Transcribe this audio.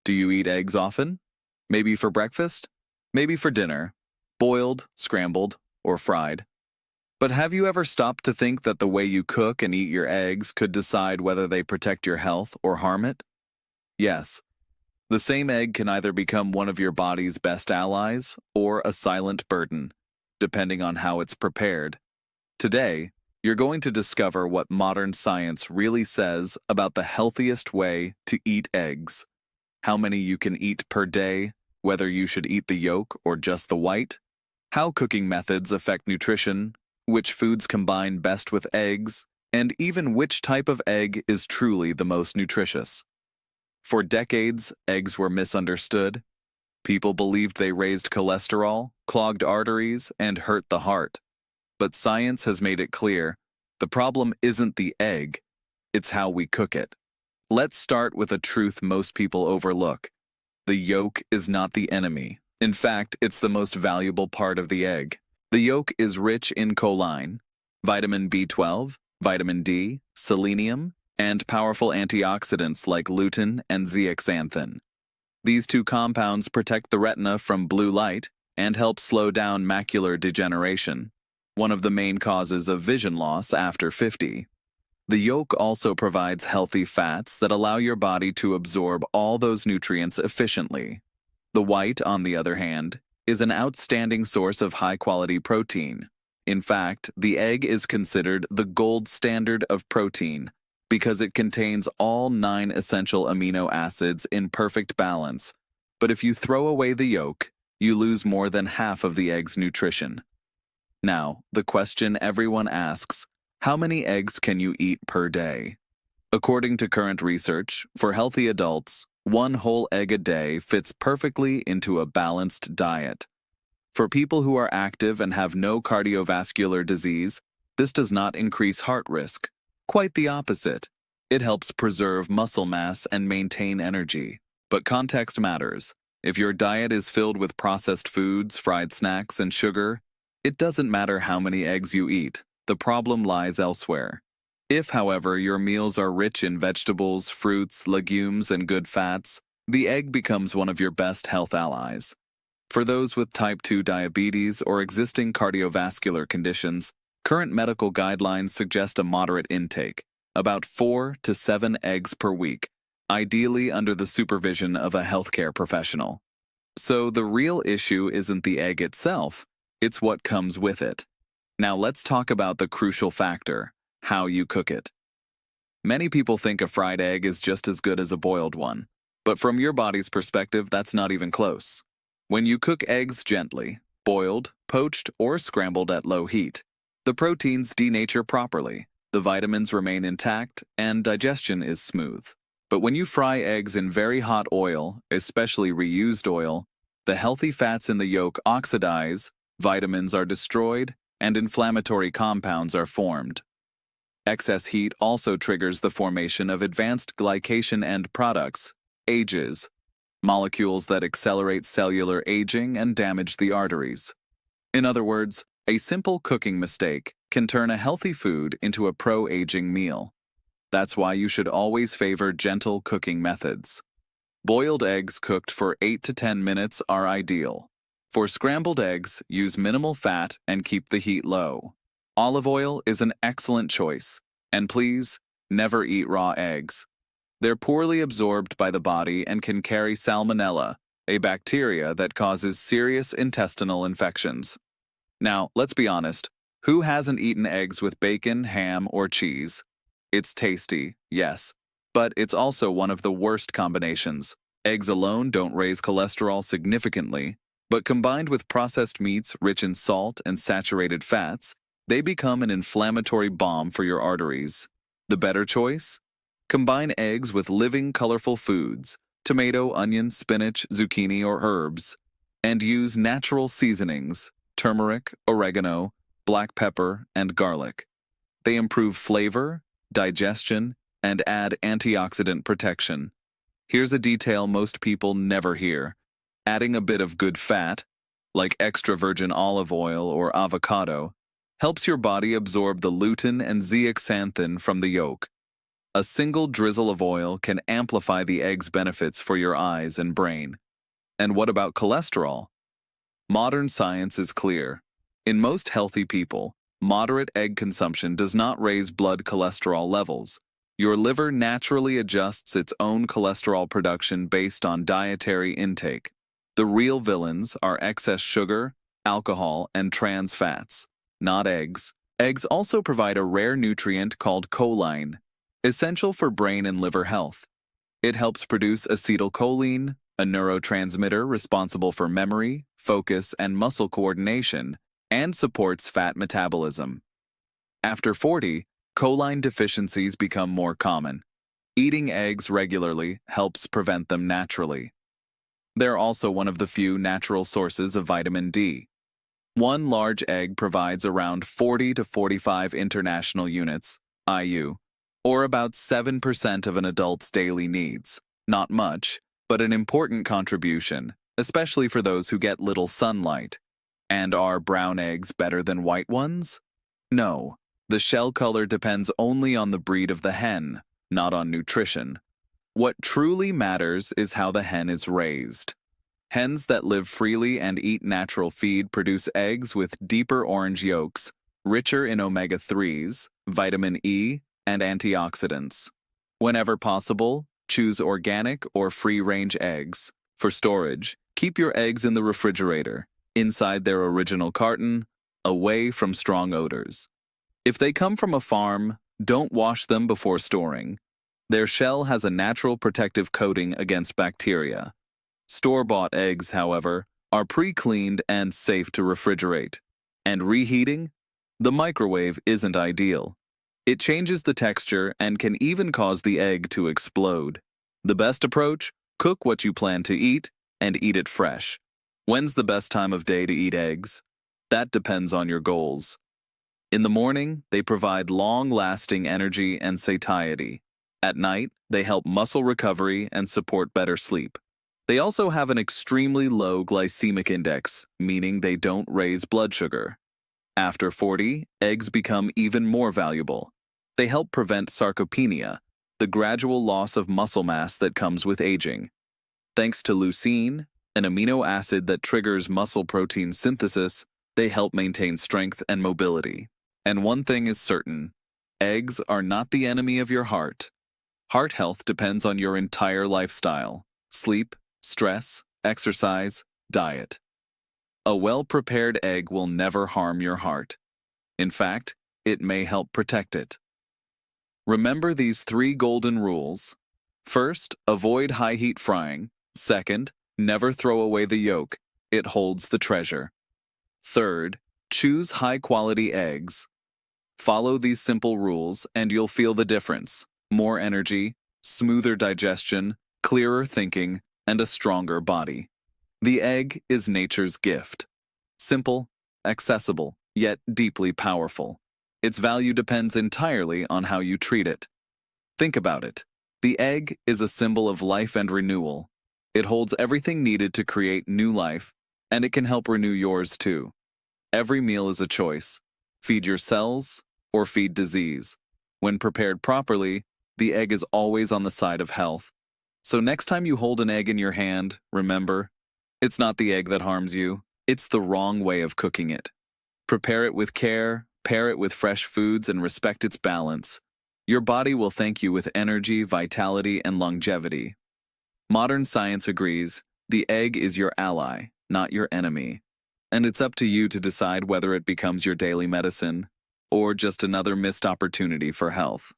Do you eat eggs often? Maybe for breakfast? Maybe for dinner? Boiled, scrambled, or fried? But have you ever stopped to think that the way you cook and eat your eggs could decide whether they protect your health or harm it? Yes. The same egg can either become one of your body's best allies or a silent burden, depending on how it's prepared. Today, you're going to discover what modern science really says about the healthiest way to eat eggs, how many you can eat per day, whether you should eat the yolk or just the white, how cooking methods affect nutrition, which foods combine best with eggs, and even which type of egg is truly the most nutritious. For decades, eggs were misunderstood. People believed they raised cholesterol, clogged arteries, and hurt the heart. But science has made it clear, the problem isn't the egg, it's how we cook it. Let's start with a truth most people overlook. The yolk is not the enemy. In fact, it's the most valuable part of the egg. The yolk is rich in choline, vitamin B12, vitamin D, selenium, and powerful antioxidants like lutein and zeaxanthin. These two compounds protect the retina from blue light and help slow down macular degeneration, one of the main causes of vision loss after 50. The yolk also provides healthy fats that allow your body to absorb all those nutrients efficiently. The white, on the other hand, is an outstanding source of high-quality protein. In fact, the egg is considered the gold standard of protein because it contains all 9 essential amino acids in perfect balance. But if you throw away the yolk, you lose more than half of the egg's nutrition. Now, the question everyone asks, how many eggs can you eat per day? According to current research, for healthy adults, 1 whole egg a day fits perfectly into a balanced diet. For people who are active and have no cardiovascular disease, this does not increase heart risk. Quite the opposite. It helps preserve muscle mass and maintain energy. But context matters. If your diet is filled with processed foods, fried snacks, and sugar, it doesn't matter how many eggs you eat. The problem lies elsewhere. If, however, your meals are rich in vegetables, fruits, legumes, and good fats, the egg becomes one of your best health allies. For those with type 2 diabetes or existing cardiovascular conditions, current medical guidelines suggest a moderate intake, about 4 to 7 eggs per week, ideally under the supervision of a healthcare professional. So the real issue isn't the egg itself, it's what comes with it. Now let's talk about the crucial factor, how you cook it. Many people think a fried egg is just as good as a boiled one, but from your body's perspective, that's not even close. When you cook eggs gently, boiled, poached, or scrambled at low heat, the proteins denature properly, the vitamins remain intact, and digestion is smooth. But when you fry eggs in very hot oil, especially reused oil, the healthy fats in the yolk oxidize, vitamins are destroyed, and inflammatory compounds are formed. Excess heat also triggers the formation of advanced glycation end products, AGEs, molecules that accelerate cellular aging and damage the arteries. In other words, a simple cooking mistake can turn a healthy food into a pro-aging meal. That's why you should always favor gentle cooking methods. Boiled eggs cooked for 8 to 10 minutes are ideal. For scrambled eggs, use minimal fat and keep the heat low. Olive oil is an excellent choice, and please, never eat raw eggs. They're poorly absorbed by the body and can carry salmonella, a bacteria that causes serious intestinal infections. Now, let's be honest, who hasn't eaten eggs with bacon, ham, or cheese? It's tasty, yes, but it's also one of the worst combinations. Eggs alone don't raise cholesterol significantly, but combined with processed meats rich in salt and saturated fats, they become an inflammatory bomb for your arteries. The better choice? Combine eggs with living, colorful foods, tomato, onion, spinach, zucchini, or herbs, and use natural seasonings, turmeric, oregano, black pepper, and garlic. They improve flavor, digestion, and add antioxidant protection. Here's a detail most people never hear. Adding a bit of good fat, like extra virgin olive oil or avocado, helps your body absorb the lutein and zeaxanthin from the yolk. A single drizzle of oil can amplify the egg's benefits for your eyes and brain. And what about cholesterol? Modern science is clear. In most healthy people, moderate egg consumption does not raise blood cholesterol levels. Your liver naturally adjusts its own cholesterol production based on dietary intake. The real villains are excess sugar, alcohol, and trans fats, not eggs. Eggs also provide a rare nutrient called choline, essential for brain and liver health. It helps produce acetylcholine, a neurotransmitter responsible for memory, focus, and muscle coordination, and supports fat metabolism. After 40, choline deficiencies become more common. Eating eggs regularly helps prevent them naturally. They're also one of the few natural sources of vitamin D. One large egg provides around 40 to 45 international units, IU, or about 7% of an adult's daily needs. Not much, but an important contribution, especially for those who get little sunlight. And are brown eggs better than white ones? No. The shell color depends only on the breed of the hen, not on nutrition. What truly matters is how the hen is raised. Hens that live freely and eat natural feed produce eggs with deeper orange yolks, richer in omega-3s, vitamin E, and antioxidants. Whenever possible, choose organic or free-range eggs. For storage, keep your eggs in the refrigerator, inside their original carton, away from strong odors. If they come from a farm, don't wash them before storing. Their shell has a natural protective coating against bacteria. Store-bought eggs, however, are pre-cleaned and safe to refrigerate. And reheating? The microwave isn't ideal. It changes the texture and can even cause the egg to explode. The best approach? Cook what you plan to eat and eat it fresh. When's the best time of day to eat eggs? That depends on your goals. In the morning, they provide long-lasting energy and satiety. At night, they help muscle recovery and support better sleep. They also have an extremely low glycemic index, meaning they don't raise blood sugar. After 40, eggs become even more valuable. They help prevent sarcopenia, the gradual loss of muscle mass that comes with aging. Thanks to leucine, an amino acid that triggers muscle protein synthesis, they help maintain strength and mobility. And one thing is certain, eggs are not the enemy of your heart. Heart health depends on your entire lifestyle: sleep, stress, exercise, diet. A well-prepared egg will never harm your heart. In fact, it may help protect it. Remember these 3 golden rules. First, avoid high-heat frying. Second, never throw away the yolk. It holds the treasure. Third, choose high-quality eggs. Follow these simple rules and you'll feel the difference. More energy, smoother digestion, clearer thinking, and a stronger body. The egg is nature's gift. Simple, accessible, yet deeply powerful. Its value depends entirely on how you treat it. Think about it. The egg is a symbol of life and renewal. It holds everything needed to create new life, and it can help renew yours too. Every meal is a choice. Feed your cells or feed disease. When prepared properly, the egg is always on the side of health. So next time you hold an egg in your hand, remember, it's not the egg that harms you, it's the wrong way of cooking it. Prepare it with care, pair it with fresh foods, and respect its balance. Your body will thank you with energy, vitality, and longevity. Modern science agrees, the egg is your ally, not your enemy. And it's up to you to decide whether it becomes your daily medicine or just another missed opportunity for health.